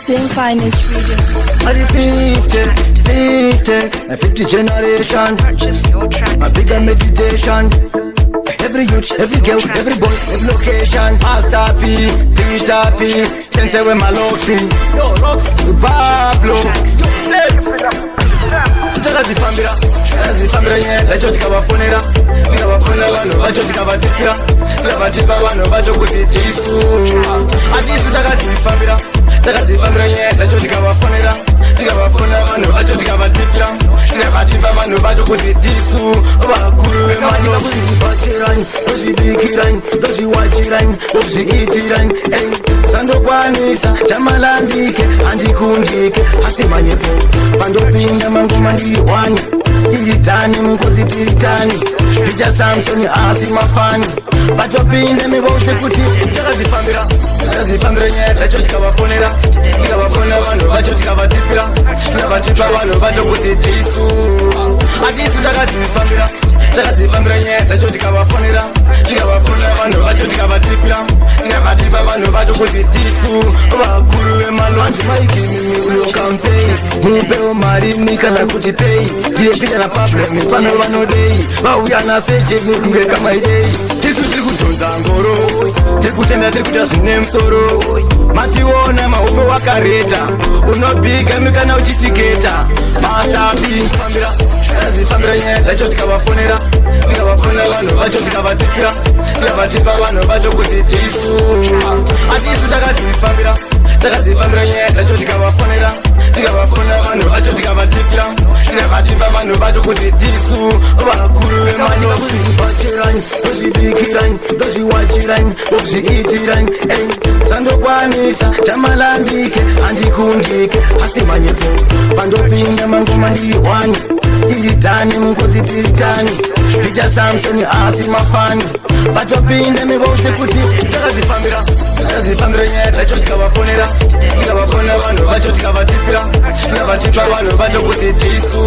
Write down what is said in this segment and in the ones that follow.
same finest freedom. At the 50th generation, a bigger meditation. Every youth, every girl, every boy, every location. Master P, Peter P, sense where my locks in. Yo, rocks, Pablo. Zifambira nyeza cho tikabafonera tikabafona vanhu vacho tikavatipira tikavatipa vanhu vacho kuti tisu hatisu takadzifambira nyeza cho tikabafonera tikabafona vanhu vacho tikavatipira tikavatipa vanhu vacho kuti tisu vakuru vemanosi vachirai dozvibikirai dozviwachirai dozviitirai zvandokwanisa chamalandike handikundike asi manyepo pandopinda mangoma ndiriwani iritani mungozi tiritani picha Samsoni asi mafani patopinde mivose kuti takadzifambira nyaya dzacho tikavafonera tikavafona vanhu vacho tikavatipira tikavatipa vanhu vacho kuti tisu hatisu takadzifambira nyaya dzacho tikavafonera tikavafona vanhu vacho tikavatipira tikavatipa vanhu vacho kuti tisu vakuru vemalonzi maigimimi uyo campaign mupewo mari mikana kuti pei ndiyepita na problem pano vanodei vauya naseje mikunge kamaidei tisu tiri kudhonza ngoro tiri kutenda tiri kuita zvine musoro mationa maufe wakareta unobhiga mikana uchitiketa matapi takadzifambira nyaya dzacho tikavafonera tikavafona vanhu vacho tikavatipira tikavatipa vanhu vacho kuti tisu hatisu takadzifambira nyaya dzacho tikavafonera tikavafona vanhu vacho tikavatipira tikavatipa vanhu vacho kuti tisu vakuru vemanosi vachirai dozvibikirai dozviwachirai dozviitirai zvandokwanisa chamalandike handikundike asi manyepo pandopinda mangoma ndiriwani iritani mungozi tiritani picha Samsoni asi mafani patopinda mivose kuti takadzifambira nyaya dzacho tikavafonera tikavafona vanhu vacho tikavatipira tikavatipa vanhu vacho kuti tisu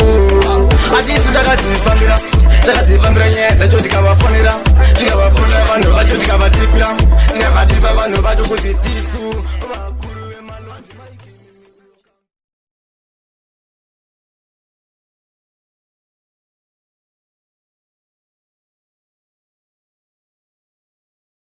hatisu takadzifambira nyaya dzacho tikavafonera tikavafona vanhu vacho tikavatipira tikavatipa vanhu vacho kuti tisu